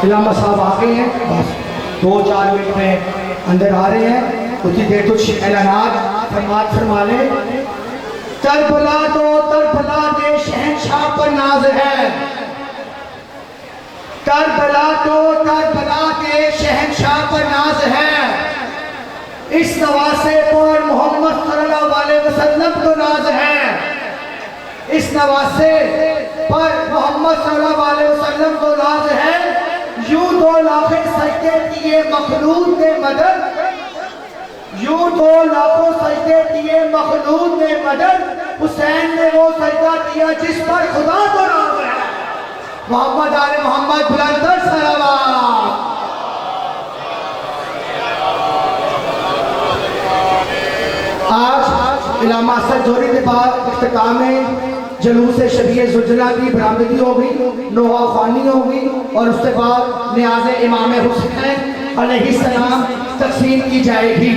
علامہ صاحب آ گئے ہیں، بس 2-4 منٹ میں اندر آ رہے ہیں، اتنی دیر کچھ اعلانات فرما لیں۔ کربلا تو کربلا کے شہنشاہ پر ناز ہے، کربلا تو کربلا کے شہنشاہ پر ناز ہے، اس نواسے پر محمد صلی اللہ علیہ وسلم کو ناز ہے، اس نواسے پر محمد صلی اللہ علیہ وسلم کو ناز ہے۔ یوں 2 لاکھ سجدے کیے مخلوق نے مدد، یوں 2 لاکھ سجدے کیے مخلوق نے مدد، حسین نے وہ سجدہ کیا جس پر خدا کو ناز ہے۔ محمد آل محمد بلندر صلوات۔ آج علامہ اسد جوہری کے بعد اختتام میں جلوس شبیہ زلجلہ کی برآمدگی ہوگی، نوحہ خوانی ہوگی، اور اس کے بعد نیاز امام حسین علیہ السلام تقسیم کی جائے گی۔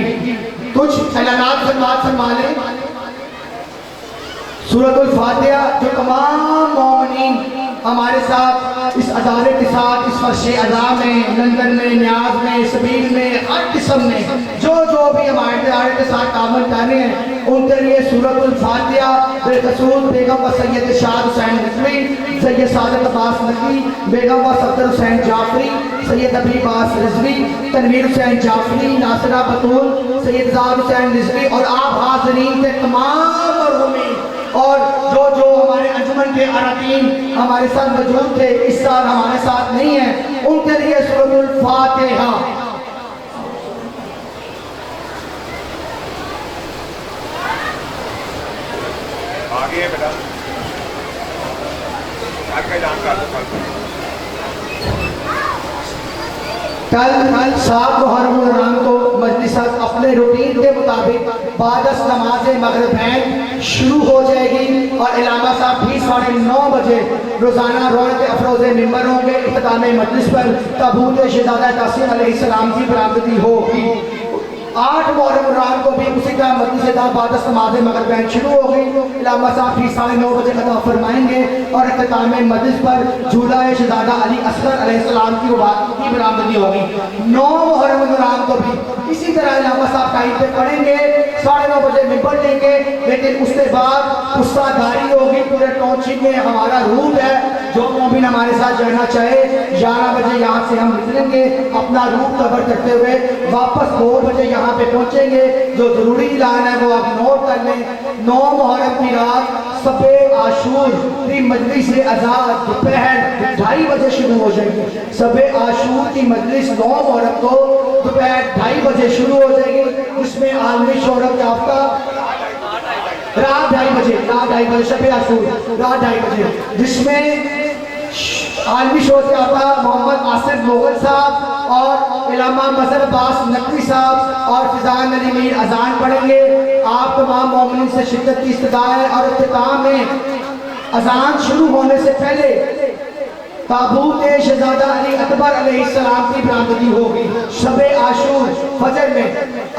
کچھ اعلانات فرما لیں۔ سورۃ الفاتحہ جو تمام مومنین ہمارے ساتھ اس عدالت کے ساتھ اس فرش ادا میں، لندن میں، نیاز میں، سبیل میں، ہر قسم میں جو بھی ہمارے عدالت کے ساتھ تعاون کر رہے ہیں، ان کے لیے سورۃ الفاتحہ بالخصوص بیگم و سید شاد حسین رضوی، سید سعادت عباس نقوی، بیگم و صفدر حسین جعفری، سید حبیب عباس رضوی، تنویر حسین جعفری، ناصرہ بطول، سید زاد حسین رضوی اور آپ حاضرین کے تمام مرحومین اور جو ہمارے انجمن کے اراکین ہمارے ساتھ موجود تھے، اس سال ہمارے ساتھ نہیں ہیں، ان کے لیے سورۃ الفاتحہ۔ آگے بیٹا کل 7 محرم الحرام کو مجلسات اپنے روٹین کے مطابق بعد از نماز مغربین شروع ہو جائے گی، اور علامہ صاحب بھی 9:30 بجے روزانہ رونق افروز ممبر ہوں گے۔ اختتام مجلس پر تابوت شہزادہ تحسین علیہ السلام کی برآمدگی ہوگی۔ 8 محرم الحرام کو بھی اسی طرح مجلس بعد از نماز مغربین شروع ہوگی، علامہ صاحب بھی 9:30 بجے خطاب فرمائیں گے، اور اختتام مجلس پر جھولا شہزادہ علی اصغر علیہ السلام کی برآمدگی ہوگی۔ 9 محرم الحرام کو بھی اسی طرح علامہ صاحب ٹائم پہ پڑھیں گے، 9:30 بجے ممبر لیں گے، لیکن اس کے بعد قصہ داری ہوگی پورے ٹاؤن شپ میں۔ ہمارا رول ہے جو مومن ہمارے ساتھ جانا چاہے 11 بجے یہاں سے ہم نکلیں گے، اپنا روٹ کور کرتے ہوئے واپس 2 بجے یہاں پہ پہنچیں گے۔ جو ضروری اعلان ہے وہ آپ نوٹ کر لیں۔ 9 محرم کی رات صبح عاشور کی مجلس آزاد دوپہر 2:30 بجے شروع ہو جائے گی۔ صبح عاشور کی مجلس 9 محرم کو دوپہر 2:30 بجے شروع ہو جائے گی، جس میں عالمی شہرت یافتہ رات 2:30 بجے شب عاشور رات 2:30 بجے، جس میں عالمی شہرت یافتہ محمد آصف مغل صاحب اور علامہ مظہر عباس نقوی صاحب اور فضان علی میر اذان پڑھیں گے۔ آپ تمام مومنین سے شدت کی استدعا ہے، اور اختتام میں اذان شروع ہونے سے پہلے تابوت شہزادہ علی اکبر علیہ السلام کی برآمدگی ہوگی۔ شب عاشور فجر میں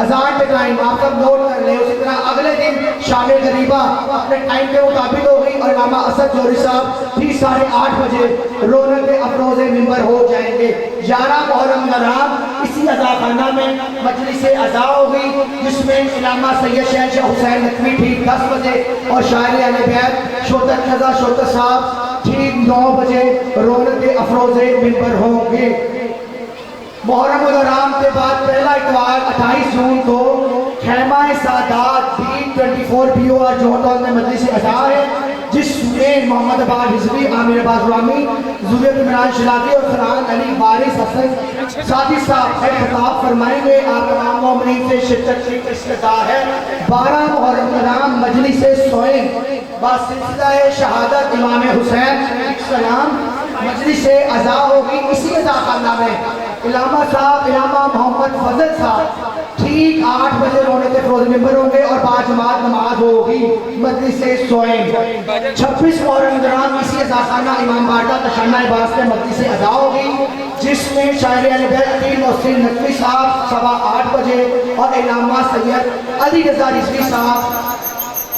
اذان کے ٹائم آپ سب نوٹ کر لیں۔ اسی طرح اگلے دن شام غریبہ اپنے ٹائم کے مطابق ہوگی، اور علامہ اسد جوہری صاحب بھی 8:30 بجے رونق افروز ممبر ہو جائیں گے۔ 11 محرم الحرام اسی عزا خانہ میں مجلس عزا ہوگی، جس میں علامہ سید شہنشاہ حسین نقوی ٹھیک 10 بجے اور شاعر اہل بیت شوکت رضا شوکت صاحب ٹھیک 9 بجے رونق افروز ممبر ہوں گے۔ محرم الحرام کے بعد پہلا اتوار 28 جون کو خیمہ سادات B24 POR جوہر ہال میں مجلس عزا ہے، جس میں محمد عباس رضوی، عامر عباس رامی، زبیر عمران شلاقی اور فرحان علی وارث حسن سادی صاحب خطاب فرمائیں گے۔ آپ تمام مومنین سے شدت کی استدعا ہے۔ 12 محرم الحرام مجلس سوئن بسلسلہ شہادت امام حسین علیہ السلام مجلس عزا ہوگی، اسی عزا خانہ میں علامہ صاحب علامہ محمد فضل صاحب ٹھیک 8 بجے رونق افروز ممبر ہوں گے، اور بعد جماعت نماز ہوگی مجلس سوئن۔ 26 محرم الحرام اسی عزا خانہ امام باردہ تشانہ عباس میں مجلس عزا ہوگی، جس میں شاعر اہل بیت عقیل محسن نقوی صاحب 8:15 بجے اور علامہ سید علی رضا رضوی صاحب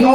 9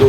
2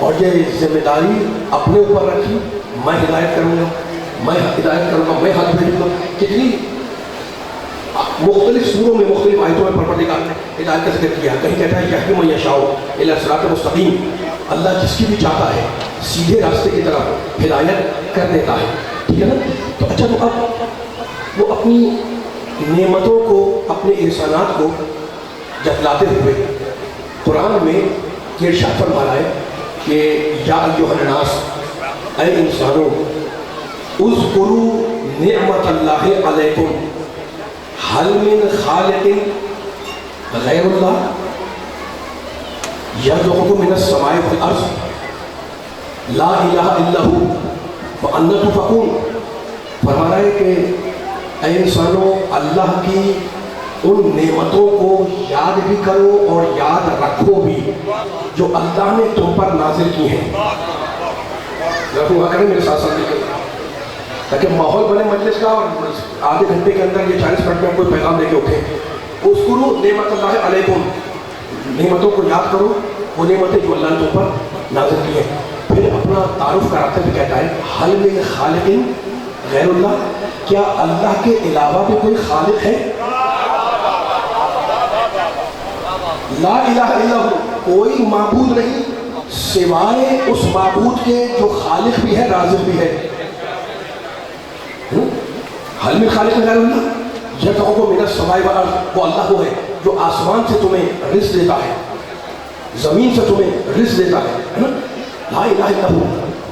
اور یہ ذمہ داری اپنے اوپر رکھی، میں ہدایت کروں گا، میں ہدایت کروں گا، میں ہاتھ بھیجوں گا. کتنی مختلف سوروں میں مختلف آیتوں میں پروردگار نے ہدایت کا ذکر کیا. کہیں کہتا ہے یہدی من یشاء الی صراط مستقیم، اللہ جس کی بھی چاہتا ہے سیدھے راستے کی طرف ہدایت کر دیتا ہے. ٹھیک ہے نا. تو اچھا، تو اب وہ اپنی نعمتوں کو، اپنے احسانات کو جتلاتے ہوئے قرآن میں یہ ارشاد فرما رہا ہے کہ یا ایھا الناس، اے انسانوں، اذکروا نعمت اللہ علیکم هل من خالق غیر اللہ یرزقکم من السماء والارض لا الہ الا ھو فأنی تؤفکون. فرما رہا ہے کہ اے انسانوں، اللہ کی ان نعمتوں کو یاد بھی کرو اور یاد رکھو بھی جو اللہ نے تم پر نازل کی ہیں. ذرا کریں میرے ساتھ ساتھ لکھیں تاکہ ماحول بنے مجلس کا، اور آدھے گھنٹے کے اندر یہ 40 منٹ میں کوئی پیغام لے کے اٹھے. اذکروا نعمت اللہ علیکم، نعمتوں کو یاد کرو، وہ نعمتیں جو اللہ نے تم پر نازل کی ہیں. پھر اپنا تعارف کراتے ہوئے کہتا ہے هل من خالق غیر اللہ، کیا اللہ کے علاوہ بھی کوئی خالق ہے؟ لا الہ الا ہو، کوئی معبود نہیں سوائے اس معبود کے جو خالق بھی ہے، رازق بھی ہے. حل من خالق غیر اللہ یرزقکم من السماء والارض، وہ اللہ وہ ہے جو آسمان سے تمہیں رزق دیتا ہے، زمین سے تمہیں رزق دیتا ہے نا. لا الہ الا ہو،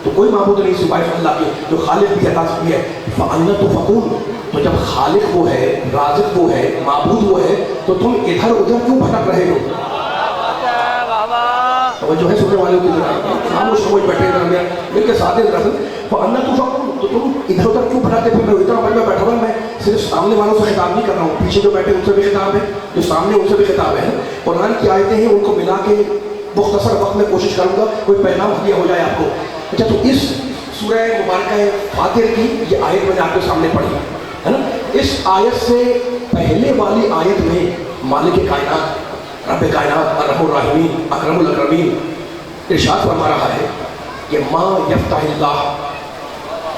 تو کوئی معبود نہیں سوائے اللہ کے جو خالق بھی ہے، رازق بھی ہے. فأنی تؤفکون، تو جب خالق وہ ہے، رازق وہ ہے، معبود وہ ہے، تو تم ادھر ادھر کیوں بھٹک رہے ہو؟ توجہ ہے سننے والوں کی طرف، خاموش ہو بیٹھے ہیں مل کے ساتھ دراصل. فأنی تؤفکون، تو تم ادھر ادھر کیوں بھٹکتے پھر رہے ہو؟ اتنا میں بیٹھا ہوا، میں صرف سامنے والوں سے خطاب نہیں کر رہا ہوں، پیچھے جو بیٹھے ان سے بھی خطاب ہے، جو سامنے ان سے بھی خطاب ہے. قرآن کی آیتیں ہیں، ان کو ملا کے مختصر وقت میں کوشش کروں گا کوئی پیغام ہدیہ ہو جائے آپ کو. اچھا، تو اس سورہ مبارکہ فاتر کی یہ آیت میں نے آپ کے سامنے پڑھی ہے نا. اس آیت سے پہلے والی آیت میں مالک کائنات، رب کائنات، ارحم الراحمین، اکرم الاکرمین ارشاد فرما رہا ہے کہ ما یفتح اللہ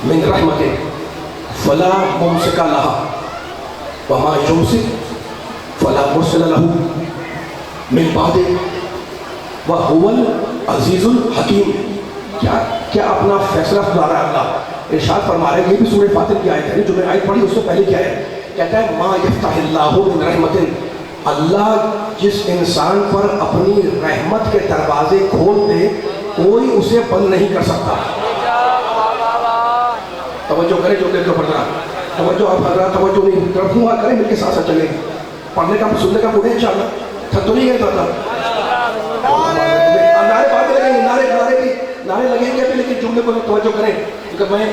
من رحمت فلا ممسک لها وما یمسک فلا مرسل له من بعدہ وهو العزیز الحکیم. کیا اپنا فیصلہ سنا رہا ہے اللہ. ارشاد فرما رہے ہیں، یہ بھی سورہ فاتر کی آیت ہے، جو میں آیت پڑھی اس سے پہلے کیا ہے. کہتا ہے ما یفتح اللہ من رحمت، اللہ جس انسان پر اپنی رحمت کے دروازے کھول دے کوئی اسے بند نہیں کر سکتا. توجہ کریں جو کہ پڑھ رہا، توجہ آپ حضرات توجہ نہیں رکھوں کریں، مل کے ساتھ ساتھ چلیں. پڑھنے کا سننے کا مجھے انشاءاللہ تھک تو نہیں گیا تھا. نعرے بات لگیں گے، نعرے لگیں گے، لیکن جملے کو توجہ کریں کیونکہ میں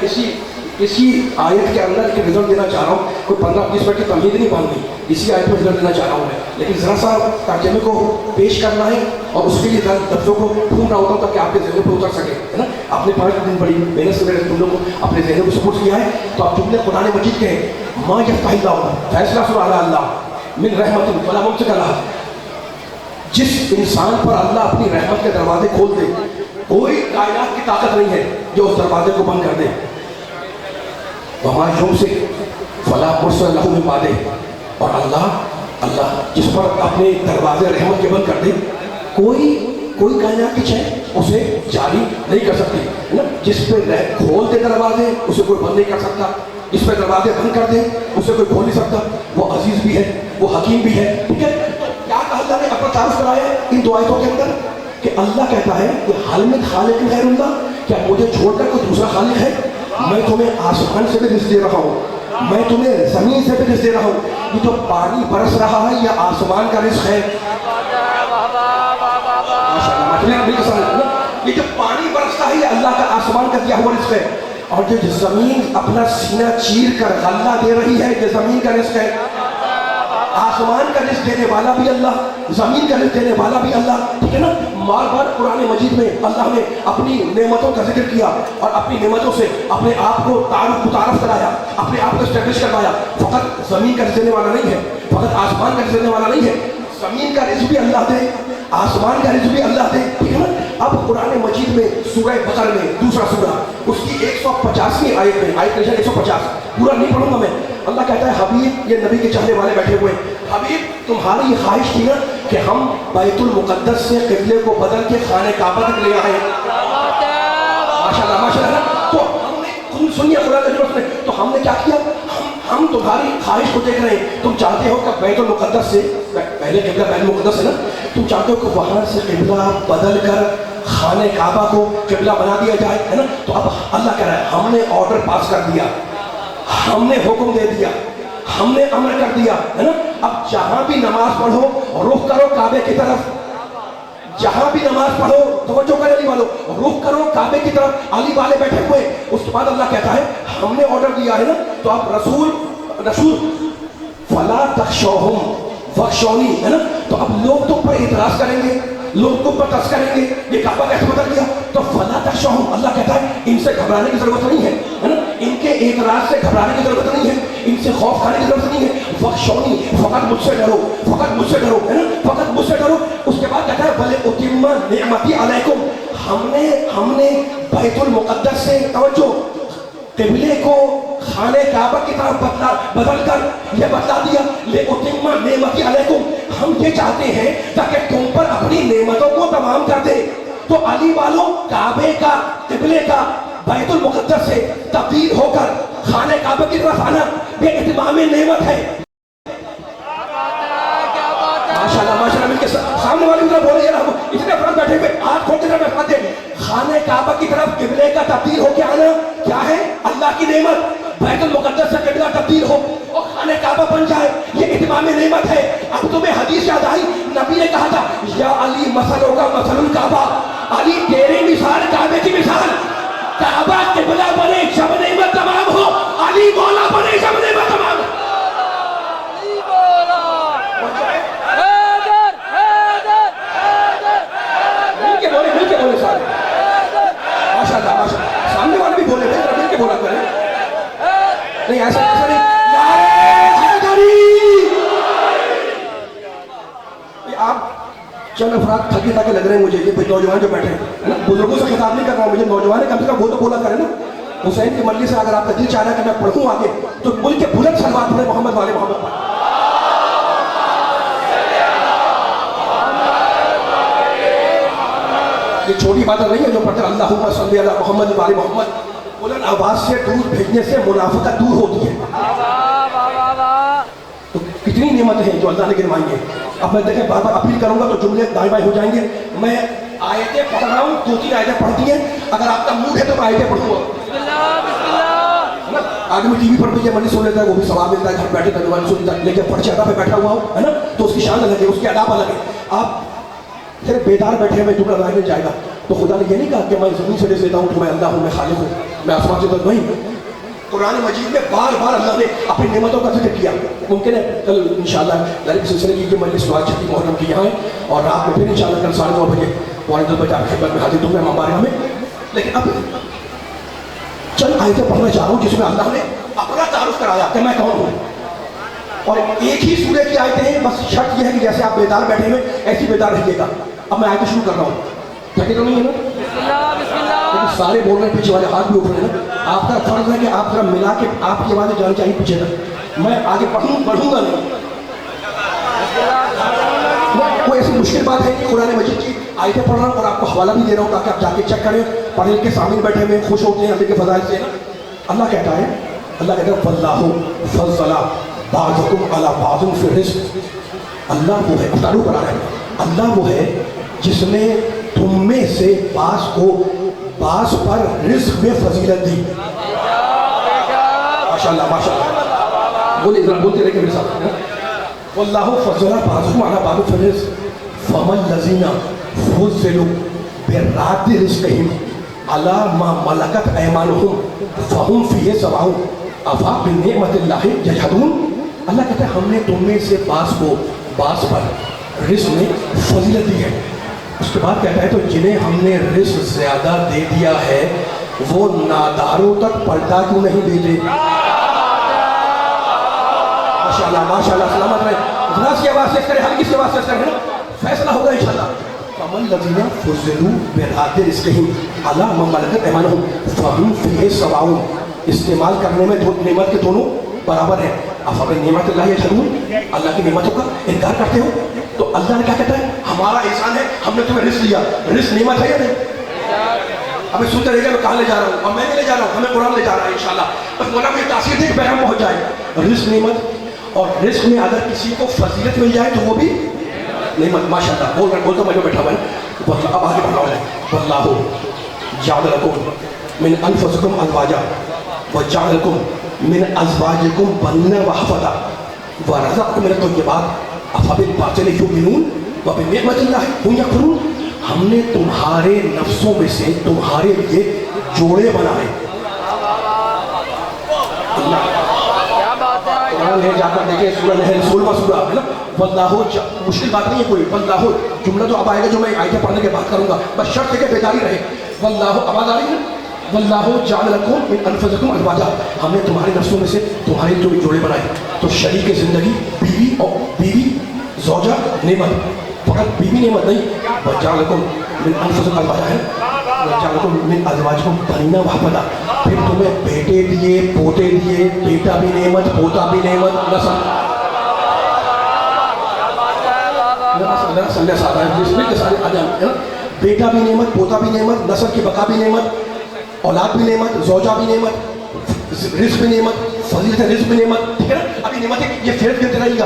اسی آیت کے اندر ایک رزلٹ دینا چاہ رہا ہوں. کوئی 15-20 منٹ کی تمہید نہیں باندھنی، اسی آیت میں رزلٹ دینا چاہ رہا ہوں میں، لیکن ذرا سا ترجمے کو پیش کرنا ہے اور اس کے لیے لفظوں کو ڈھونڈ رہا ہوتا ہوں تاکہ آپ کے ذہنوں پہ اتر سکے ہے نا. آپ نے 5 دن بڑی محنت سے میرے جملوں کو اپنے ذہنوں کو سپورٹ کیا ہے، تو آپ جملے قرآن مجید کے ہیں. ما یفتح اللہ، فیصلہ سنا رہا اللہ، من رحمت فلا ممسک لها، جس انسان پر اللہ اپنی رحمت کے دروازے کھول دے کوئی کائنات کی طاقت نہیں ہے جو اس دروازے کو بند کر دے. وما یمسک فلا مرسل له من بعدہ، اور اللہ جس پر اپنے دروازے رحمت کے بند کر دے کوئی کائنات کی شے اسے جاری نہیں کر سکتی. جس پہ کھول دے دروازے اسے کوئی بند نہیں کر سکتا، جس پہ دروازے بند کر دے اسے کوئی کھول نہیں سکتا. وہ عزیز بھی ہے، وہ حکیم بھی ہے. ٹھیک ہے، کیا اللہ نے اپنا تعارف کرایا ہے ان دو آیتوں کے اندر کہ اللہ کہتا ہے کہ حل من خالق غیر اللہ، کیا مجھے چھوڑ کر کوئی دوسرا خالق ہے؟ میں تمہیں آسمان سے بھی رزق دے رہا ہوں، میں تمہیں زمین سے بھی رزق دے رہا ہوں. یہ جو پانی برس رہا ہے یہ آسمان کا رزق ہے. یہ جو پانی برستا ہے یہ اللہ کا آسمان کا دیا ہوا رزق ہے. اور جو زمین اپنا سینہ چیر کر غلہ دے رہی ہے یہ زمین کا رزق ہے. آسمان کا رزق دینے والا بھی اللہ، زمین کا رزق دینے والا بھی اللہ. ٹھیک ہے نا. بار بار قرآن مجید میں اللہ نے اپنی نعمتوں کا ذکر کیا اور اپنی نعمتوں سے اپنے آپ کو متعارف کرایا، اپنے آپ کو اسٹیبلش کروایا. فقط زمین کا رزق دینے والا نہیں ہے، فقط آسمان کا رزق دینے والا نہیں ہے. زمین کا رزق بھی اللہ دے، آسمان کا رزق بھی اللہ دے. ٹھیک ہے نا. اب قرآن مجید میں سورہ بقرہ میں دوسرا سورہ اس کی 150ویں آیت میں، آیت نمبر 150 پورا نہیں پڑھوں گا میں، اللہ کہتا ہے حبیب، یہ نبی کے چاہنے والے بیٹھے ہوئے، حبیب تمہاری یہ خواہش تھی نا کہ ہم بیت المقدس سے قبلے کو بدل کے خانہ کعبہ تک لے آئے، ماشاءاللہ ماشاءاللہ، تو ہم نے سنیے قرآن کا جملہ سنیں، تو ہم نے کیا کیا، ہم تمہاری خواہش کو دیکھ رہے ہیں، تم چاہتے ہو کہ بیت المقدس سے، پہلے قبلہ بیت المقدس ہے نا، تم چاہتے ہو کہ وہاں سے قبلہ بدل کر خانہ کعبہ کو قبلہ بنا دیا جائے، ہے نا، تو اب اللہ کہہ رہا ہے ہم نے آرڈر پاس کر دیا، ہم نے حکم دے دیا، ہم نے امر کر دیا، ہے نا، اب جہاں بھی نماز پڑھو رخ کرو کعبے کی طرف، جہاں بھی نماز پڑھو توجہ کرے علی والوں، رخ کرو کعبے کی طرف، علی والے بیٹھے ہوئے، اس کے بعد اللہ کہتا ہے ہم نے آرڈر دیا ہے نا، تو اب رسول فلا تخشوہم وخشونی، ہے نا، تو اب لوگ تو پر اعتراض کریں گے، لوگ تو پر ترس کریں گے، یہ کعبہ کیسے بدل گیا، تو فلا تخشوہم، اللہ کہتا ہے ان سے گھبرانے کی ضرورت نہیں ہے نا، ان کے اعتراض سے گھبرانے کی ضرورت نہیں ہے، ان سے خوف کھانے کی ضرورت نہیں ہے، وخشونی، فقط مجھ سے ڈرو، فقط مجھ سے ڈرو، ہے نا، فقط مجھ سے ڈرو، اس کے بعد کہتا ہے وَلِأُتِمَّ نِعْمَتِي عَلَيْكُمْ، ہم نے بیت المقدس سے توجہ قبلے کو خانہ کعبہ کی طرف بدل کر یہ بتلا دیا لِأُتِمَّ نِعْمَتِي عَلَيْكُمْ، ہم یہ چاہتے ہیں تاکہ تم پر اپنی نعمتوں کو تمام کر دے، تو علی والوں کعبے کا قبلے کا بیت المقدس سے تبدیل ہو کر خانہ کعبہ کی طرف آنا یہ اتمام نعمت ہے، ماشاءاللہ ماشاءاللہ، مل کے سامنے والے کی طرف بولے یار، اتنے افراد بیٹھے ہوئے ہاتھ کھول کے طرف دیں، خانہ کعبہ کی طرف قبلے کا تبدیل ہو کے آنا کیا ہے، اللہ کی نعمت، بیت المقدس سے قبلہ تبدیل ہو اور خانہ کعبہ بن جائے، یہ اتمام نعمت ہے۔ اب تمہیں حدیث یاد آئی، نبی نے کہا تھا یا علی مثلوں کا مثل الکعبہ، علی تیری مثال کعبے کی مثال، کعبہ قبلہ بنے جب نعمت تمام ہو، علی مولا بنے جب نعمت تمام ہو، مل کے بولے سارے، ماشاءاللہ ماشاءاللہ، سامنے والے بھی بولے تھے، مل کے بولا کریں، نہیں ایسا نہیں، نعرہ حیدری، آپ چند افراد تھکے تھکے لگ رہے ہیں مجھے، یہ نوجوان جو بیٹھے ہیں، بزرگوں سے خطاب نہیں کر رہا ہوں، مجھے نوجوان کم سے کم وہ تو بولا کریں نا، حسین کی مجلس سے اگر آپ کا دل چاہ رہا ہے کہ میں پڑھوں آگے تو ملک کے بلند سلوات پڑھیں محمد والے محمد پر، یہ چھوٹی بات نہیں ہے جو پڑھتے اللہم صلی علی محمد والے محمد، بلند آواز سے دودھ بھیجنے سے منافقت دور ہوتی ہے، تو کتنی نعمتیں ہیں جو اللہ نے گنوائی ہیں۔ اب میں دیکھیں بار بار اپیل کروں گا تو جملے دائیں بائیں ہو جائیں گے، میں آیتیں پڑھ رہا ہوں، 2-3 آیتیں پڑھتی ہیں، اگر آپ کا موڈ ہے تو میں آیتیں پڑھوں گا، آگے میں ٹی وی پر بھی یہ مجلس سن لیتا ہے، وہ بھی ثواب ملتا ہے، گھر بیٹھے ترجمان سن لیتا ہے، لیکن پرچے ادا پہ بیٹھا ہوا ہو، ہے نا، تو اس کی شان الگ ہے، اس کے آداب الگ ہے، آپ پھر بیدار بیٹھے میں جملہ ظاہر مل جائے گا، تو خدا نے یہ نہیں کہا کہ میں زمین سے رزق دیتا ہوں کہ میں اللہ ہوں، میں خالق ہوں، میں آسمان سے نہیں، قرآن مجید میں بار بار اللہ نے اپنی نعمتوں کا ذکر کیا۔ ممکن ہے کل انشاءاللہ لڑکی کے سلسلے کی یہ مجلس 6 محرم کی یہاں ہے، اور رات میں پھر انشاءاللہ کل 9:30 بجے 10 بجے آپ کی خدمت میں حاضر ہوں گے امام بارگاہ میں، لیکن اب چند آیتیں پڑھنا چاہ رہا ہوں جس میں اللہ نے اپنا تعارف کرایا کہ میں کون ہوں، اور ایک ہی سورہ کی آیتیں ہیں، بس شرط یہ ہے کہ جیسے آپ بیدار بیٹھے ہوئے ایسی بیدار رہیے گا۔ اب میں آیتیں شروع کر رہا ہوں، تھکے تو نہیں ہے نا، لیکن سارے بول رہے ہیں، پیچھے والے ہاتھ بھی اٹھ رہے ہیں، آپ کا فرض ہے کہ آپ ذرا ملا کے آپ کی آوازیں جانی چاہیے پیچھے تک، میں آگے پڑھوں گا نہیں، کوئی ایسی مشکل بات ہے کہ قرآن مجید کی آیتیں پڑھ رہا ہوں اور آپ کو حوالہ بھی دے رہا ہوں تاکہ آپ جا کے چیک کریں، پڑھ لکھ کے سامنے بیٹھے ہوئے خوش ہوتے ہیں اللہ کے فضائل سے۔ اللہ کہتا ہے فَاللَّهُ فَضَّلَ بَعْضَكُمْ عَلَى بَعْضٍ فِي الرِّزْقِ، اللہ وہ ہے، تعارف کرا رہا ہے، اللہ وہ ہے جس نے تم میں سے بعض کو بعض پر رزق میں فضیلت دی، ماشاءاللہ ماشاءاللہ، بولتے رہے کہ میرے ساتھ، وَاللَّهُ فَضَّلَ بَعْضَكُمْ عَلَى بَعْضٍ فِي الرِّزْقِ فَمَا الَّذِينَ فُضِّلُوا بِرَادِّ رِزْقِهِمْ عَلَى مَا مَلَكَتْ أَيْمَانُهُمْ فَهُمْ فِيهِ سَوَاءٌ أَفَبِنِعْمَةِ اللَّهِ يَجْحَدُونَ، اللہ کہتا ہے ہم نے تم میں سے بعض کو بعض پر رزق میں فضیلت دی ہے، اس کے بعد کہتا ہے تو جنہیں ہم نے رزق زیادہ دے دیا ہے وہ ناداروں تک پلٹا کیوں نہیں بھیجے، ماشاءاللہ ماشاءاللہ، سلامت رہے، ذرا سی آواز سے کریں، ہلکی سی آواز سے کریں، فیصلہ ہوگا انشاءاللہ، فمن الذين فضلوا براد رزقهم على ما ملكت ايمانهم فهم فيه سواء. استعمال کرنے میں نعمت کے دونوں برابر ہیں. افبن نعمت اللہ یجحدون, اللہ کی نعمتوں کا انکار کرتے ہو. تو اللہ نے کیا کہتا ہے, ہمارا احسان ہے, ہم نے تمہیں رزق دیا. رزق نعمت ہے یا نہیں؟ ہمیں سنتے رہے گا میں کہاں لے جا رہا ہوں, اور میں نہیں لے جا رہا ہوں, ہمیں قرآن لے جا رہا ہے انشاءاللہ. بس مولا میں تاثیر دے کہ پیغام پہنچ جائے. رزق نعمت, اور رزق میں اگر کسی کو فضیلت مل جائے تو وہ بھی نعمت. ماشاء اللہ بولتا میں جو بیٹھا ہوا ہے. اب آگے بڑھا ہوا ہے. واللہ جعل لکم من انفسکم ازواجا وجعل لکم من ازواجکم بنین وحفظا ورزقکم من الطیبات افبالباطل یؤمنون وبنعمت اللہ هم یکفرون. ہم نے تمہارے نفسوں میں سے تمہارے لیے جوڑے بنائے. قرآن ہے, جا کر دیکھیں سورہ نحل 16واں سورہ ہے نا. واللہ, مشکل بات نہیں ہے کوئی. واللہ جملہ تو اب آئے گا جو میں آیتیں پڑھنے کے بعد کروں گا, بس شرط ہے کہ بیداری رہے. واللہ, آواز آ رہی ہے. واللہ جعل لکم من انفسکم ازواجا, ہم نے تمہارے نفسوں میں سے تمہارے جوڑے بنائے. تو شریک زندگی بیوی, اور بیوی زوجہ نعمت, فقط بیوی نعمت نہیں. وجعل لکم من انفسکم ازواجا ہے, وجعل لکم من ازواجکم بنین وحفظا, پھر تمہیں بیٹے دیے, پوتے دیے. بیٹا بھی نعمت, پوتا بھی نعمت. نسل بیٹا بھی نعمت, پوتا بھی نعمت, نسل کی بقا بھی نعمت, اولاد بھی نعمت, زوجہ بھی نعمت, رزق بھی نعمت, فضیلت رزق بھی نعمت. ٹھیک ہے نا. ابھی نعمت یہ فیرت کرتے رہیے گا.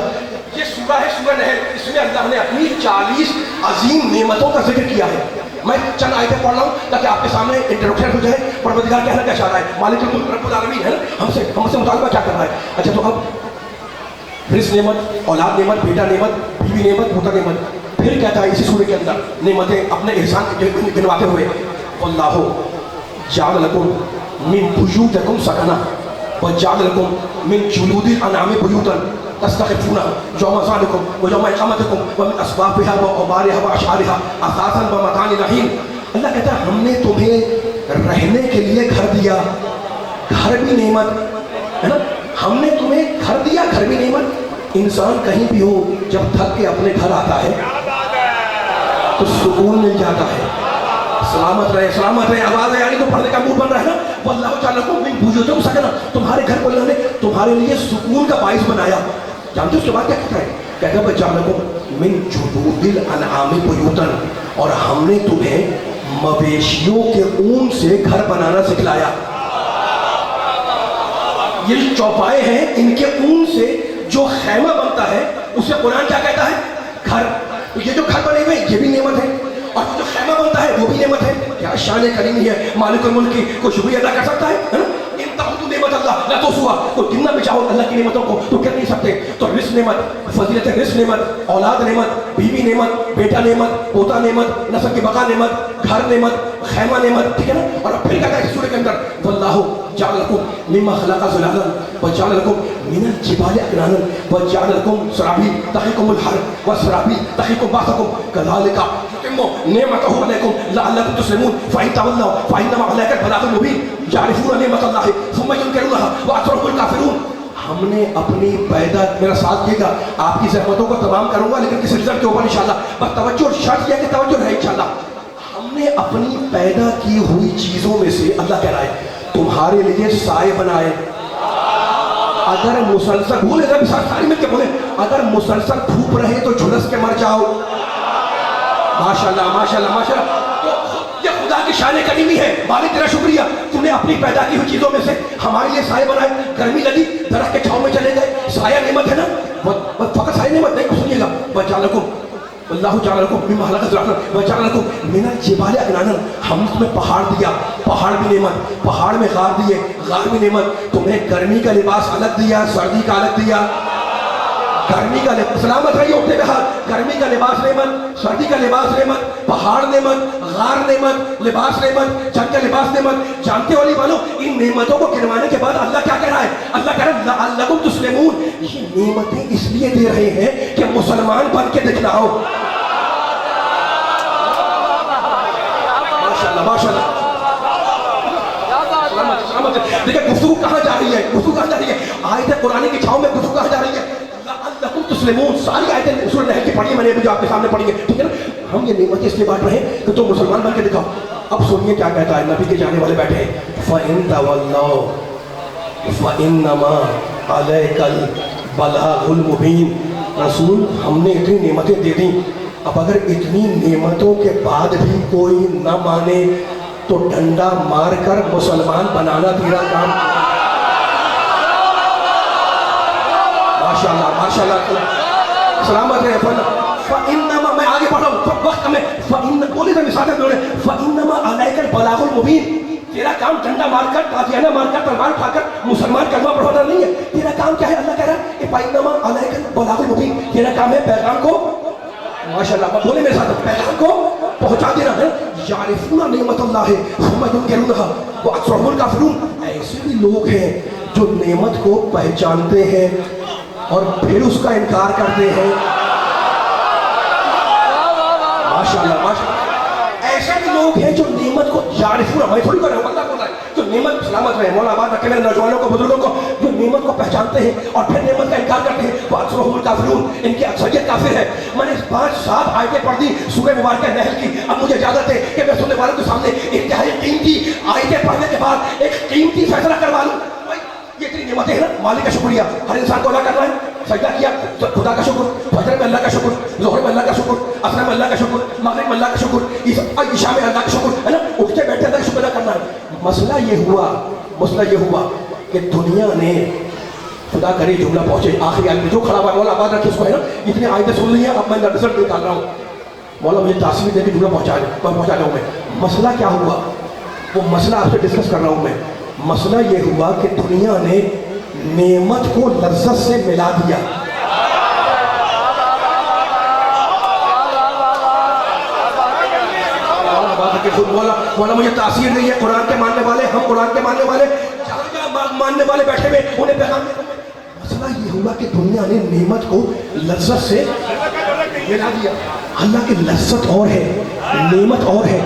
یہ سورہ ہے سورہ نحل, اس میں اللہ نے اپنی 40 عظیم نعمتوں کا ذکر کیا ہے. میں چند آیتیں پڑھ رہا ہوں تاکہ آپ کے سامنے انٹروڈکشن ہو جائے. پروردگار کہنا کیا چاہ رہا ہے, مالک الملک رب العالمین ہے نا, ہم سے مطالبہ کیا کر رہا ہے. اچھا, تو اب رزق نعمت, اولاد نعمت, بیٹا نعمت, بیوی نعمت, پوتا نعمت. پھر کہتا ہے اسی سورے کے اندر نعمتیں اپنے احسان گنواتے ہوئے, واللہ جعل لکم من بیوتکم سکنا وجعل لکم من جلود الانعام بیوتا تستخفونها یوم ظعنکم ویوم اقامتکم ومن اسبابها واوبارها واشعارها اثاثا ومتاعا الی حین. اللہ کہتا ہے ہم نے تمہیں رہنے کے لیے گھر دیا, گھر بھی نعمت ہے نا. ہم نے تمہیں گھر دیا, گھر بھی نعمت. انسان کہیں بھی ہو جب تھک کے اپنے گھر آتا ہے تو سکون مل جاتا ہے. سلامت رہے, سلامت رہے. آواز ہے یعنی تو پڑھنے کا منہ بن رہا ہے نا. واللہ جعل لکم من بیوتکم سکنا, تمہارے گھر کو اللہ نے تمہارے لیے سکون کا باعث بنایا. جانتے اس کے بعد کیا کہتا ہے, کہتا ہے وجعل لکم من جلود الانعام بیوتا, اور ہم نے تمہیں مویشیوں کے اون سے گھر بنانا سکھلایا. یہ چوپائے ہیں, ان کے اون سے جو خیمہ بنتا ہے اسے قرآن کیا کہتا ہے, گھر. یہ جو گھر بنے ہوئے یہ بھی نعمت ہے, اور جو خیمہ بنتا ہے وہ بھی نعمت ہے. کیا شان کریمی ہے مالک الملک کی, کوئی شکریہ ادا کر سکتا ہے. ان تعدوا نعمت اللہ لا تحصوها, کوئی گننا بھی چاہو اللہ کی نعمتوں کو تو کر نہیں سکتے. تو رزق نعمت, فضیلت رزق نعمت, اولاد نعمت, بیوی نعمت, بیٹا نعمت, پوتا نعمت, نسل کی بقا نعمت, گھر نعمت, خیمہ نعمت. ٹھیک ہے نا. اور پھر کہتا ہے سورہ کے اندر واللہ جعل لکم مما خلق ظلالا وجعل لکم من الجبال اکنانا وجعل لکم سرابیل تقیکم الحر وسرابیل تقیکم باسکم كذلك يتم نعمته عليكم لعلكم تسلمون فإن تولوا فإنما عليك البلاغ المبين يعرفون نعمة الله ثم ينكرونها وأكثرهم الكافرون. ہم نے اپنی پیدا, میرا ساتھ دیے گا, آپ کی زحمتوں کو تمام کروں گا لیکن کسی رزلٹ کے اوپر انشاءاللہ. بس توجہ, شرط یہ ہے کہ توجہ رہے انشاءاللہ. ہم نے اپنی پیدا کی ہوئی چیزوں میں سے اللہ کہہ رہا ہے تمہارے لیے سائے بنائے. اگر مسلسل بھولے گا, ساری مل کے بولے, اگر مسلسل دھوپ رہے تو جھلس کے مر جاؤ. ماشاءاللہ ماشاءاللہ ماشاءاللہ. تو یہ خدا کی شان کریمی ہے. مالک تیرا شکریہ, تم نے اپنی پیدا کی ہوئی چیزوں میں سے ہمارے لیے سائے بنائے. گرمی لگی, درخت کے چھاؤں میں چلے گئے, سایہ نعمت ہے نا. فقط سایہ نعمت نہیں, سنیے گا وجعل لکم اللہ جعل لکم مما خلق ظلالا وجعل لکم من الجبال اکنانا, ہم نے تمہیں پہاڑ دیا, پہاڑ بھی نعمت. پہاڑ میں غار دیے, غار بھی نعمت. تمہیں گرمی کا لباس الگ دیا, سردی کا الگ دیا. گرمی کا لباس, سلامت رہیے اٹھتے بہار. گرمی کا لباس نعمت, سردی کا لباس نعمت, پہاڑ نعمت, غار نعمت, لباس نعمت, جنگ کا لباس نعمت. جانتے والی والوں, ان نعمتوں کو گنوانے کے بعد اللہ کیا کہہ رہا ہے, اللہ کہہ رہا ہے لعلکم تسلمون. یہ نعمتیں اس لیے دے رہے ہیں کہ مسلمان بن کے دکھلاؤ. ماشاءاللہ ماشاءاللہ. دیکھیں گفتگو کہاں جا رہی ہے, گفتگو کہاں جا رہی ہے. آیت قرآن کی چھاؤں میں گفتگو کہاں جا رہی ہے. لعلکم تسلمون. ساری آیتیں سورہ نحل کی پڑھی میں نے ابھی جو آپ کے سامنے پڑھی ہے, ٹھیک ہے نا. ہم یہ نعمتیں اس لیے بانٹ رہے ہیں کہ تم مسلمان بن کے دکھاؤ. اب سنیے کیا کہتا ہے نبی کے جانے والے بیٹھے ہیں. فَإِن تَوَلَّوْا فَإِنَّمَا عَلَيْكَ الْبَلَاغُ الْمُبِينُ. رسول ہم نے اتنی نعمتیں دے دیں, اب اگر اتنی نعمتوں کے بعد بھی کوئی نہ مانے تو ڈنڈا مار کر مسلمان بنانا تیرا کام. ماشاءاللہ ماشاءاللہ سلامت رہے. فَإِنَّمَا میں آگے پڑھ رہا ہوں وقت میں بولی تھا مثال میں فَإِنَّمَا عَلَيْكَ الْبَلَاغُ الْمُبِينُ. تیرا کام ڈنڈا مار کر تازیانہ مار کر تلوار اٹھا کر مسلمان کلمہ پڑھانا نہیں ہے. تیرا کام کیا ہے؟ اللہ کہہ رہا ہے کہ فَإِنَّمَا عَلَيْكَ الْبَلَاغُ الْمُبِينُ. تیرا کام ہے پیغام کو ماشاءاللہ بولے میرے ساتھ پیغام کو پہنچا دینا ہے. یعرفون نعمت اللہ ثم ینکرونها واکثرهم الکافرون. ایسے بھی لوگ ہیں جو نعمت کو پہچانتے ہیں اور پھر اس کا انکار کرتے ہیں. ماشاءاللہ ماشاءاللہ ایسے بھی لوگ ہیں جو نعمت کو یعرفون, میں تھوڑی کر رہا ہوں اللہ بول رہا ہے, جو نعمت سلامت رہے مولا آباد رکھے میرے نوجوانوں کو بزرگوں کو, جو نعمت کو پہچانتے ہیں اور پھر نعمت کا انکار کرتے ہیں واکثرهم الکافرون. ان کی اکثریت کافر ہے. میں نے 5-7 آیتیں پڑھ دی سورہ مبارکہ نحل کی. اب مجھے اجازت ہے کہ میں سننے والوں کے سامنے انتہائی قیمتی آیتیں پڑھنے کے بعد ایک قیمتی فیصلہ کروا لوں. یہ اتنی نعمتیں ہیں نا, مالک کا شکریہ ہر انسان کو ادا کرنا ہے. سجدہ کیا خدا کا شکر, فجر میں اللہ کا شکر, ظہر میں اللہ کا شکر, عصر میں اللہ کا شکر, مغرب میں اللہ کا شکر, عشاء میں اللہ کا شکر ہے نا, اٹھتے بیٹھتے اللہ کا شکر ادا کرنا ہے. مسئلہ یہ ہوا کہ دنیا نے خدا کرے جملہ پہنچے آخری آیت میں جو کھڑا ہوا ہے مولا آباد رکھے اس کو ہے نا, اتنی آیتیں سن لی ہیں. اب میں رزلٹ نکال رہا ہوں, مولا مجھے تاثیر دے کے جملہ پہنچا رہا ہوں میں. مسئلہ کیا ہوا وہ مسئلہ آپ سے ڈسکس کر رہا ہوں میں. مسئلہ یہ ہوا کہ دنیا نے نعمت کو لذت سے ملا دیا. مولا مجھے تاثیر نہیں ہے. قرآن کے ماننے والے, ہم قرآن کے ماننے والے, ماننے والے بیٹھے ہوئے انہیں پیغام. مسئلہ یہ ہوا کہ دنیا نے نعمت کو لذت سے ملا دیا. اللہ کی لذت اور ہے, نعمت اور ہے.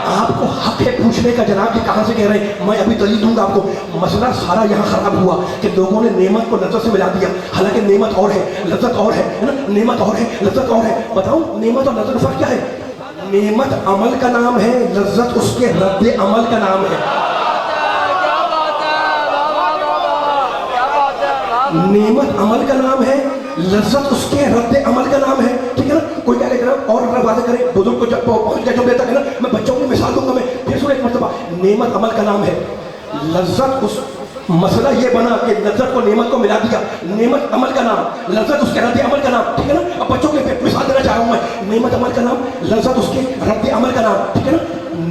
آپ کو حق ہے پوچھنے کا جناب کہ کہاں سے کہہ رہے ہیں, میں ابھی دلیل دوں گا آپ کو. مسئلہ سارا یہاں خراب ہوا کہ لوگوں نے نعمت کو لذت سے ملا دیا. حالانکہ نعمت اور ہے, لذت اور ہے نا, نعمت اور ہے, لذت اور ہے. بتاؤں نعمت اور لذت کا فرق کیا ہے؟ نعمت عمل کا نام ہے, لذت اس کے رد عمل کا نام ہے. نعمت عمل کا نام ہے, لذت اس کے رد عمل کا نام ہے. ٹھیک ہے نا, کوئی کہہ رہے اور باتیں کریں بزرگ کو جب پہنچ گئے جو دیتا ہے نا, میں بچوں کی مثال دوں گا. میں پھر سنو ایک مرتبہ, نعمت عمل کا نام ہے, لذت اس مسئلہ یہ بنا کہ لذت کو نعمت کو ملا دیا. نعمت عمل کا نام, لذت اس کے رد عمل کا نام. ٹھیک ہے نا, اب بچوں کے مثال دینا چاہ رہا ہوں میں. نعمت عمل کا نام, لذت اس کے رد عمل کا نام. ٹھیک ہے نا,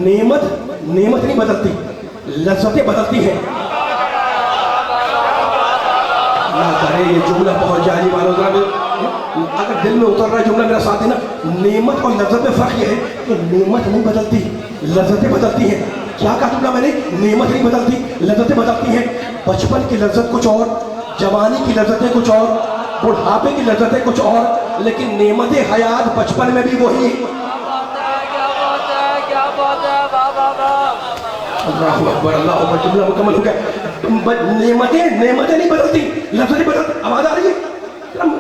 نعمت نہیں بدلتی, لذتیں بدلتی ہیں. اللہ کرے یہ جملہ پہنچ جائے والوں, اگر دل میں اتر رہا ہے جملہ میرا ساتھ دینا. نعمت اور لذت میں فرق یہ ہے کہ نعمت نہیں بدلتی, لذتیں بدلتی ہیں. کیا کہا جملہ میں نے؟ نعمت نہیں بدلتی, لذتیں بدلتی ہیں. بچپن کی لذت کچھ اور, جوانی کی لذتیں کچھ اور, بڑھاپے کی لذتیں کچھ اور, لیکن نعمت حیات بچپن میں بھی وہی. اللہ اکبر اللہ اکبر, جملہ مکمل ہو گیا. نعمتیں نہیں بدلتی, لذتیں بدلتی. آواز آ رہی ہے؟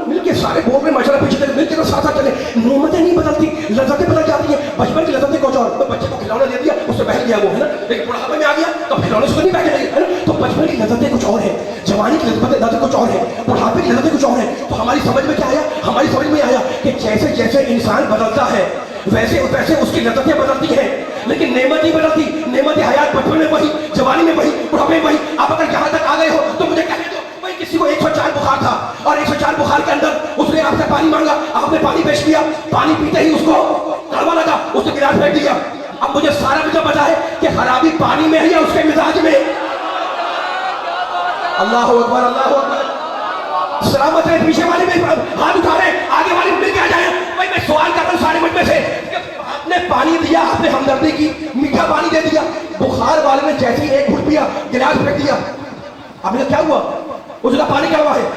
مل کے سارے بول میں مشورہ پیچھے چلے, مل کے ساتھ چلے. نعمتیں نہیں بدلتی, لذتیں بدل جاتی ہیں. بچپن کی لذتیں کچھ اور, تو بچے کو کھلونا دے دیا اس سے بہل گیا وہ ہے نا, لیکن بڑھاپے میں آ گیا تو کھلونے سے نہیں بہل گئی ہے نا. تو بچپن کی لذتیں کچھ اور ہیں, جوانی کی لذتیں کچھ اور ہیں, بڑھاپے کی لذتیں کچھ اور ہیں. تو ہماری سمجھ میں کیا آیا؟ ہماری سمجھ میں آیا کہ جیسے جیسے انسان بدلتا ہے ویسے ویسے اس کی لذتیں بدلتی ہیں, لیکن نعمت نہیں بدلتی. نعمت حیات بچپن میں وہی, جوانی میں وہی, بڑھاپے میں وہی. آپ اگر یہاں تک آ گئے ہو تو مجھے کہنے دو, کسی کو 104 بخار تھا اور 104 بخار کے اندر اس نے آپ سے پانی مانگا, آپ نے پانی پیش کیا, پانی پیتے ہی اس کو کڑوا لگا, اس نے گلاس پھینک دیا. اب مجھے سارا مجھے پتا ہے کہ خرابی پانی میں ہے یا اس کے مزاج میں. اللہ اکبر اللہ اکبر. سلامت رہے پیچھے والے میں ہاتھ اٹھا رہے, آگے والے مل کے آ جائیں. بھائی میں سوال کر رہا ہوں سارے مجھ میں سے, آپ نے پانی دیا, آپ نے ہمدردی کی, میٹھا پانی دے دیا. بخار والے نے جیسے ہی ایک گھٹ پیا, گلاس پھینک دیا. اب کیا ہوا؟ اس کا پانی کیا ہوا ہے؟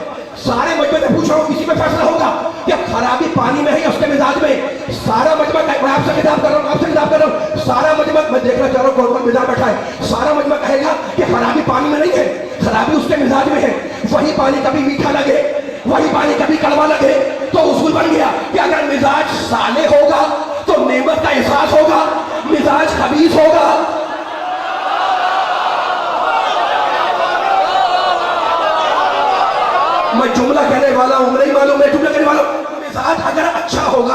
سارے مجمع سے پوچھ رہا ہوں, اسی پہ فیصلہ ہوگا کہ خرابی پانی میں ہے یا اس کے مزاج میں. سارا مجمع, میں آپ سے خطاب کر رہا ہوں, آپ سے خطاب کر رہا ہوں, سارا مجمع, میں دیکھنا چاہ رہا ہوں کون کون مزاج بیٹھا ہے. سارا مجمع کہے گا کہ خرابی پانی میں نہیں ہے, خرابی اس کے مزاج میں ہے. وہی پانی کبھی میٹھا لگے, وہی پانی کبھی کڑوا لگے, تو اصول بن گیا کہ اگر مزاج صالح ہوگا تو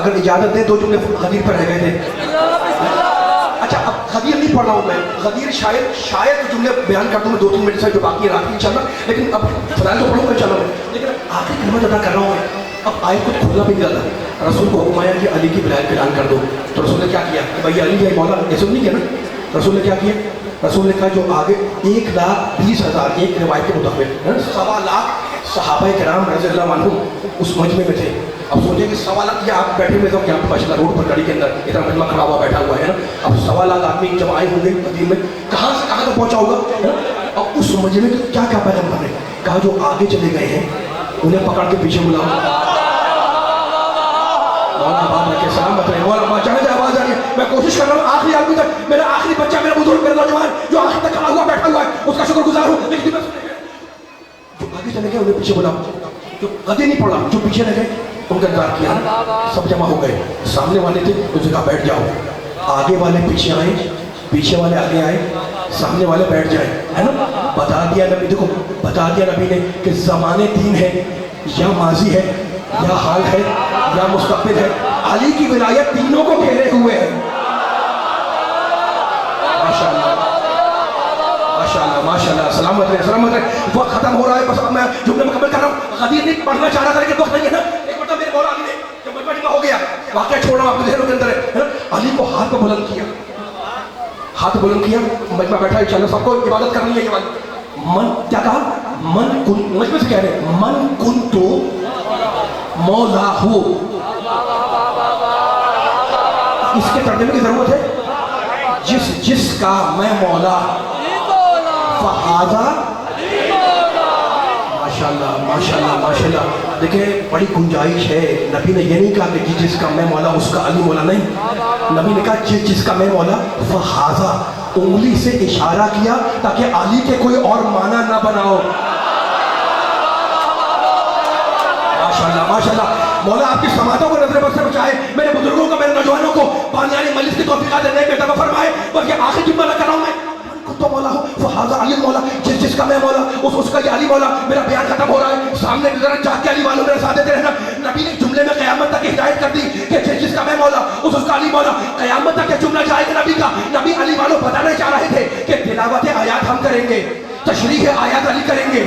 اگر اجازت دیں 2 جملے غدیر پر رہ گئے تھے. اچھا اب غدیر نہیں پڑھ رہا ہوں میں, غدیر شاید جملے بیان کر دوں میں 2-3 منٹ سے جو باقی ہے رات کی انشاءاللہ, لیکن اب فلحال تو پڑھوں گا انشاءاللہ میں. لیکن آخری کلمہ ادا کر رہا ہوں میں, اب آیت کو کھولنا بھی نہیں جاتا. رسول کو حکم آیا کہ علی کی ولایت اعلان کر دو, تو رسول نے کیا کیا کہ بھائی علی ہے مولا, ایسے نہیں کیا نا. رسول نے کیا کیا, رسول نے کہا جو آگے 1,20,000 ایک روایت کے مطابق 1.25 لاکھ صحابہ کرام رضی اللہ عنہم اس مجمع میں تھے. اب سوچیں کہ 1.25 لاکھ, یہ آپ بیٹھے ہوئے تو کیا ماشاء روڈ پر گاڑی کے اندر اتنا مجمع کھڑا ہوا بیٹھا ہوا ہے نا. اب 1.25 لاکھ آدمی جب آئے ہوں گے مدینے میں, کہاں سے کہاں تک پہنچا ہوگا. اب اس مجمع میں کیا کیا پیغام نے کہا, جو آگے چلے گئے ہیں انہیں پکڑ کے پیچھے بلاؤ. سلامت رہے مولا, جانے جائے آواز آ رہی ہے, میں کوشش کر رہا ہوں آخری آدمی تک, میرا آخری بچہ, میرا بزرگ, میرا نوجوان جو آخر تک کھڑا ہوا بیٹھا ہوا ہے اس کا شکر گزار ہوں. لیکن جو آگے چلے گئے انہیں پیچھے بلاؤ. جو آگے نہیں پڑا, جو پیچھے رہ گئے ان کا انتظار کیا. سب جمع ہو گئے, سامنے والے تھے اس جگہ بیٹھ جاؤ, آگے والے پیچھے آئے, پیچھے والے آگے آئے, سامنے والے بیٹھ جائیں, ہے نا. بتا دیا نبی, دیکھو بتا دیا نبی نے کہ زمانے 3 ہے, یا ماضی ہے, یا حال ہے, یا مستقبل ہے. علی کی ولایت تینوں کو گھیرے ہوئے ہے. ماشاءاللہ, سلامت رہے, سلامت رہے. وقت ختم ہو رہا ہے, بس اب میں جملے مکمل کر رہا ہوں. غدیر نہیں پڑھنا چاہ رہا تھا لیکن وقت نہیں ہے نا. ایک مرتبہ میرے مولا علی نے جب مجمع ہو گیا, واقعہ چھوڑ رہا ہوں آپ کے ذہنوں کے اندر ہے, علی کو ہاتھ پہ بلند کیا, ہاتھ بلند کیا, مجمع بیٹھا انشاءاللہ سب کو عبادت کرنی ہے. یہ بات من کیا کہا, من کن, مجمع سے کہہ رہے ہیں من کن تو مولا ہو. اس کے ترجمے کی ضرورت ہے, جس کا میں مولا, فہذا. ماشاءاللہ ماشاءاللہ ماشاءاللہ. دیکھیں بڑی گنجائش ہے. نبی نے یہ نہیں کہا کہ جس کا میں مولا اس کا علی مولا, نہیں. نبی نے کہا جس کا میں مولا, فہذا, انگلی سے اشارہ کیا تاکہ علی کے کوئی اور معنی نہ بناؤ. ماشاءاللہ ماشاءاللہ. مولا آپ کی سماعتوں کو نظر بد سے بچائے, میرے بزرگوں کو, میرے نوجوانوں کو بانیان مجلس کی توفیقات دینے کے عطا فرمائے. بس یہ آخری جملہ نہ کر رہا ہوں میں, تو مولا ہو فہذا علی مولا, جس کا میں مولا اس کا یہ علی مولا. میرا بیان ختم ہو رہا ہے, سامنے ذرا جا کے علی والوں میرے ساتھ دیتے رہنا. نبی نے جملے میں قیامت تک ہدایت کر دی کہ جس کا میں مولا اس کا علی مولا. قیامت تک یہ جملہ جائے گا نبی کا. نبی علی والوں بتانا چاہ رہے تھے کہ تلاوت آیات ہم کریں گے, تشریح آیات علی کریں گے,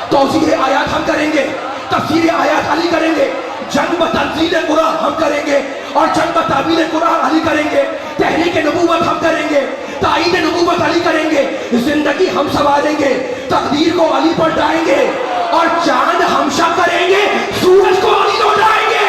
توضیح آیات ہم کریں گے, تفسیر آیات علی کریں گے, جنگ تنزیل قرآن ہم کریں گے, اور جنگ تعبیر قرآن علی کریں گے, تحریک نبوت ہم کریں گے, تائید نبوت علی کریں گے, زندگی ہم سنواریں گے, تقدیر کو علی پر ڈائیں گے, اور چاند ہم شب کریں گے, سورج کو علی لوٹائیں گے.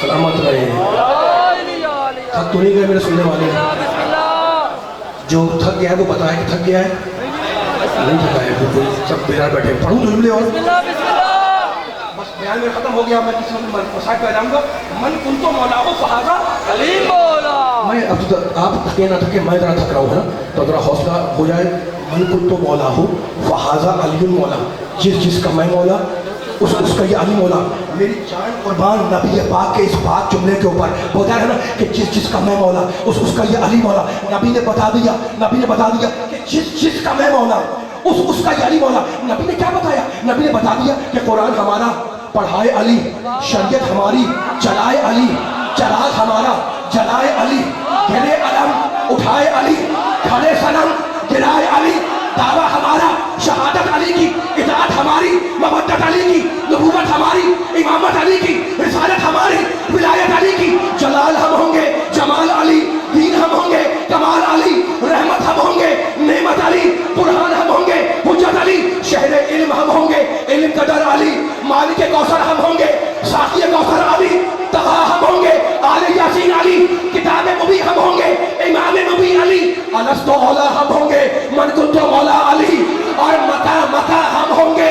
سلامت رہے. تھک تو نہیں گئے میرے سننے والے؟ جو تھک گیا ہے وہ بتائے کہ تھک گیا ہے, نہیں تھکا ہے بالکل, سب بیدار بیٹھے. پڑھوں جملے اور بس بیان میں ختم ہو گیا. میں کسی مسائل پہ جاؤں گا. من کن تو مولا ہو فہذا علی مولا. میں اب آپ تھکے نہ تھکے, میں ذرا تھک رہا ہوں نا, تو ذرا حوصلہ ہو جائے. من کن تو مولا ہو فہذا علی مولا, جس کا میں مولا اس کا یہ علی مولا. میری جان قربان نبی پاک کے اس پاک جملے کے اوپر بتا رہا ہے نا کہ جس کا میں مولا اس کا یہ علی مولا. نبی نے بتا دیا کہ جس کا میں مولا اس کا یہ علی مولا. نبی نے کیا بتایا؟ نبی نے بتا دیا کہ قرآن ہمارا پڑھائے علی, شریعت ہماری چلائے علی, چراغ ہمارا جلائے علی, گرے علم اٹھائے علی, کھڑے صنم گرائے علی. دعویٰ ہمارا شہادت علی کی, اطاعت ہماری مودت علی کی, نبوت ہماری امامت علی کی, رسالت ہماری ولایت علی کی. جلال ہم ہوں گے جمال علی, دین ہم ہوں گے کمال علی, رحمت ہم ہوں گے نعمت علی, قرآن ہم ہوں گے حجت علی, شہر علم ہم ہوں گے علم قدر علی, مالک کوثر ہم ہوں گے ساقی کوثر علی, طغا ہم ہوں گے آل یاسین علی, کتاب مبین ہم ہوں گے امام مبین علی, الستو اولا ہم ہوں گے من کنت مولا علی, اور مکہ ہم ہوں گے